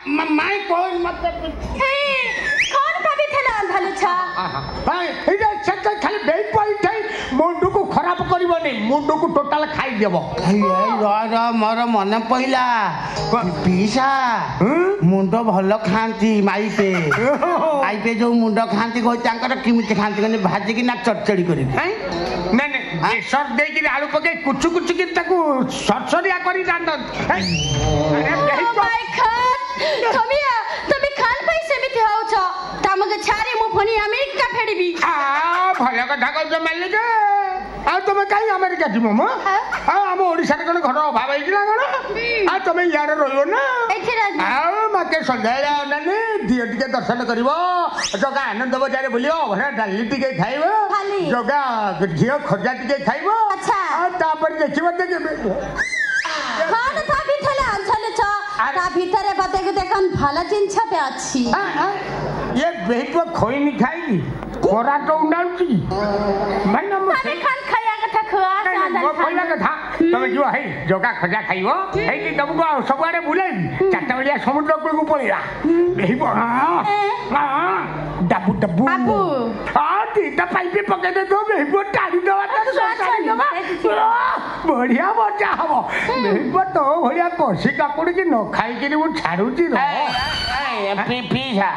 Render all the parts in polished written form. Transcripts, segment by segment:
माई कोई मत कौन भाभी थला अंधालु छ हां इजा चक खाली बेई पइठै मुंडू को खराब करबनी मुंडू को टोटल खाई देबो र मोर मन पहिला पीसा मुंडो भल खांती माई पे जो मुंडो खांती को तांकर किमिति खांती कने भाजी कि ना चटचड़ी करी ना ना बेसर दे कि आलू पके कुचु कुचु कि ताको सरसरिया करी दांत अरे बेई माय गॉड कमिया तबे खान पैसे मिथि हो छ तमगे छारी मु फोनी अमेरिका फेडबी भल कथा कहजो मालिक आ तुम कहीं अमेरिका जीवो म हम ओडिसा रे कोन घर अभाव होइला कोन आ तुम यार रहियो ना आ माके संध्या नानी दिय टिके दर्शन करिवो जगा आनंद बजारे बुलियो भरा डाली टिके खाइबो जगा घियो खजा टिके खाइबो अच्छा आ तापर देखिबो देखे कौन था भितला अंचल छ ता भीतरे बतेको देखन भला चिन्छ पे अछि ये बेटवा खोई नहीं खाई कोरा तो उंडाउची मन्ना तबे खान खाया कथा खुआ सादन वो पहिला कथा तमे जो है जोगा खजा खाइबो है कि तुमको सबआडे बुलाई चारटा बलिया समुद्र कूल को पळिया बेहिबो हां डबू डबू बाबू हां तीटा पाइपे पके दे दो बेहिबो टाड़ी दवा तो सारी दवा बढ़िया मजा हबो बेहिबो तो भलिया कोसी काकुड़ी की न खाई कि वो छाडुची रो पीसा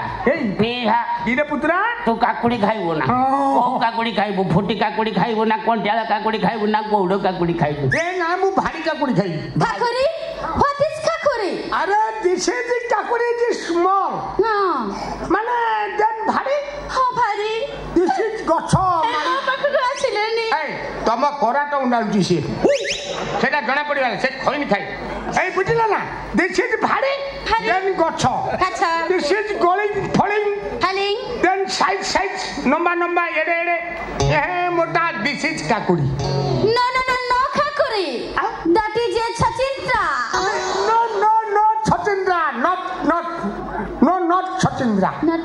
इने पुत्रा तू काकुड़ी खाइबो ना को काकुड़ी खाइबो फुटी काकुड़ी खाइबो ना कोंटियाला काकुड़ी खाइबो ना गौडो काकुड़ी खाइबो ए ना मु भारी काकुड़ी खाई काकुड़ी व्हाट इज काकुड़ी अरे दिस इज द काकुड़ी इज स्मॉल माने देन भारी हां भारी दिस इज गछो मारी पकड़ आसिले नी ए तम कोराटा उंडाउची से सेटा जणा पड़िला से खोइन खाई ए बुझिला ना दिस इज भारी देन गछो अच्छा दिस इज गोलिंग फलिंग देन साइज नंबा नंबा एडे एडे ए मोटा दिस इज काकुड़ी नो काकुड़ी दैट इज ए छचिंद्रा नो छचिंद्रा not छचिंद्रा then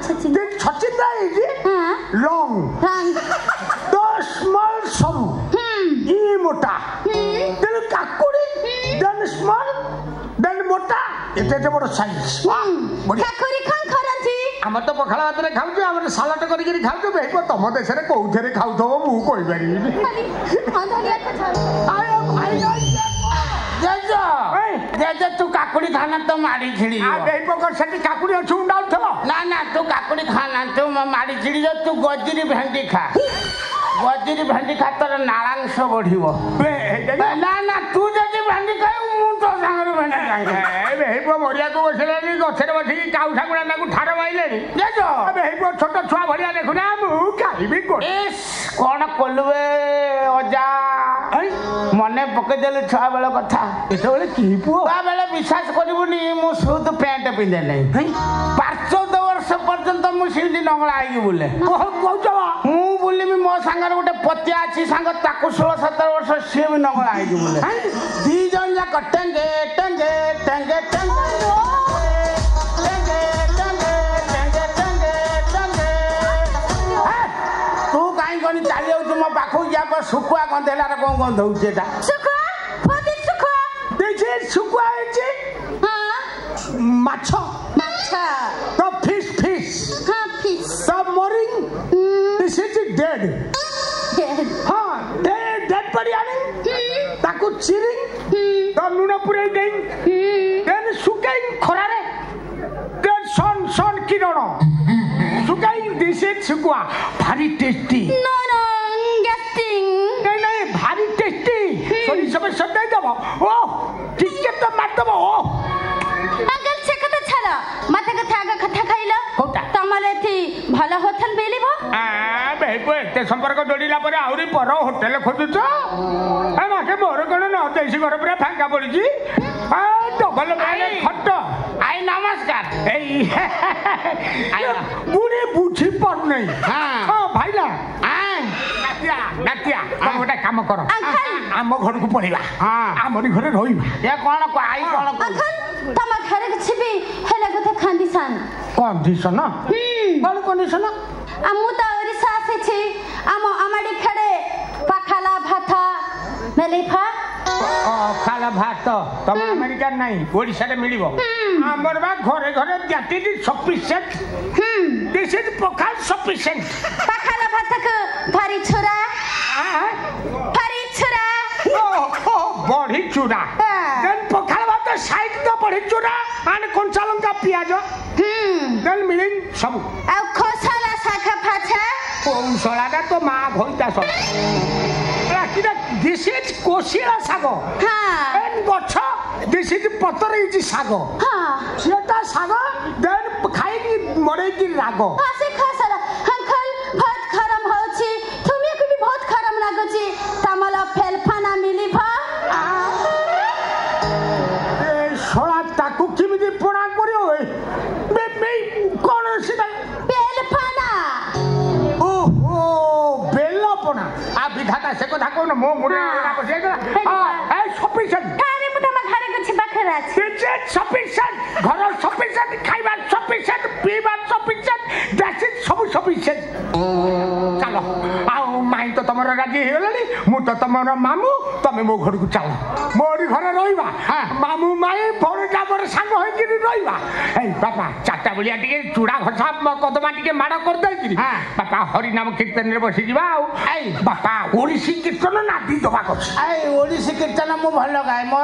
छचिंद्रा is long the small सरू ई मोटा then काकुड़ी then small then मोटा एते बड़ साइज काकुड़ी खान खरंती हम तो पखाला भात रे खाउछु हमर सालाट करी करी खाउछु बेहिबो तम देश रे कोउथरे खाउथबो मु कोइ बारी अंधालिया कथा आयो भाई जे तू काकुड़ी खाना तो मारी छिड़ी आ बेहिबो कर सटी काकुड़ी अछु उंडाउथलो ना तू काकुड़ी खाना तू मारी छिड़ी जो तू गजरी भेंडी खा गजरी भेंडी खा तोर नारांश बढ़िबो ना तू जदी भेंडी खाइ मु तो संगर भेंडी खाइ बेहिबो मोरिया को बसलेनी गछरे बठी काउ ठाकुरा नाकु ठार माइलेनी देखो बेहिबो छोट छुआ भरिया देखुना मु खाइबी को कोन कोलवे अजा मने पके देले छुआ बेले कथा एते बेले की पुओ बा बेले विश्वास करबुनी मु सुद पैंट पिंदे नै 5 वर्ष पर्यंत मु सिंदी नंगला आइगी बोले ओह कहजवा मु बोली मो संगर गोटे पतिया अछि संग ताकु 16-17 वर्ष से भी नंगला आइगी बोले दी जन जा कटेंगे टेंगे टेंगे टेंगे चाली मो पाखु जा सुखुआ गंधेला रे कोन गंध होउछे ता सुखुआ पति सुखुआ देखि सुखुआ है हां माछो तो फिश हां फिश तो मरिंग दिस इज डेड हां डेड पड़ी आनी ताकू चिरिंग तो लुना पुरे देई देन सुकाई खरा रे देन सन किरण सुकाई दिस इज सुखुआ भारी टेस्टी नो गेटिंग नहीं भारी टेस्टी सॉरी सब दे दबो ओ ठीक तो मार दबो ओ अंकल से कथा छला माथे कथा आगे कथा खाइलो कोटा तमले थी भलो होटल बेलिबो आ बेहिबो एते संपर्क जोड़ीला परे आउरी पर होटल खोजुछ आ माके मोर कोन न देसी घर परे फांका पड़ी जी आ डबल बेले खट आई नमस्कार ए बुढ़ी बुझी पर नहीं हां भाईला नातिया तुम गोटे काम कर आम घर को पड़ेगा आमरी घरे रहिबा ये कोन को आई कोन को अंकल तम घरे के छिबी हेले गथे कंडीशन कोन कंडीशन আমু তা ওড়িশা আসেছি আমো আমাডি খেড়ে পাখালা ভাতা মেলিফা ଖାଲ ଭାତ ତମ ଆମେରିକାର ନାହିଁ ଓଡ଼ିଶାରେ ମିଳିବ ଆମର ବା ଘରେ ଘରେ that is sufficient this is pakhala sufficient पखाल भातक भारी छोरा भारी छोरा ବଢି ଚୁରା ଦେନ୍ ପଖାଳ ଭାତ ସାଇଡ୍ ଦ ବଢି ଚୁରା ଆଣ୍ଡ କଞ୍ଚା ଲଙ୍କା ପିଆଜ ଦେନ୍ ମିଳିଂ ସବୁ ଆଉ ଖସଲା ଶାଖା ଫାଛା କୌଶଳାଟା ତ ମା ଭଇତା ସବୁ ଦିସ୍ ଇଜ୍ କୋଶିଳା ଶାଗ ଗଛ ଦିସ୍ ଇଜ୍ ପତର ଇଜ୍ ଶାଗ ସିଏ ତା ଶାଗ ଦେନ୍ ଖାଇକି ମଡେଇକି ରାଗ ସେ ଖସଲା अंकल बहुत खराब होची तुम्ही को भी बहुत खराब लागोची तमला फेलफाना मिली भा ए शोळा ताकू किमिति पोणा करियो बे कोन सिदा फेलफाना ओहो बेलपना आ विधाता से কথা কোন মো মুড়ে না বসে গেল এ সফিশিয়েন্ট আরে মুটা মা ঘরে গছি বাখরা আছে ইটস সফিশিয়েন্ট ঘর সফিশিয়েন্ট খাইবা সফিশিয়েন্ট পিবা সফিশিয়েন্ট দ্যাটস ইট সব সফিশিয়েন্ট চলো আও মাই তো তোমার রাজি হইগলানি মু তো তোমার মামু তুমি মো ঘরকু চাল মোরি ঘরে রইবা মামু মাই বড়টা বড় সাঙ্গ হইকি রইবা এই বাবা চারটা বলিয়া টিকে চূড়া ঘষা কদমা টিকে মাড় করে দেইছি বাবা হরি নাম কীর্তନରେ বসি ଯିବା ଆଉ এই বাবা ওড়িশি কীর্তন নাদি দবা করছি এই ওড়িশি কীর্তন মু ভাল গায়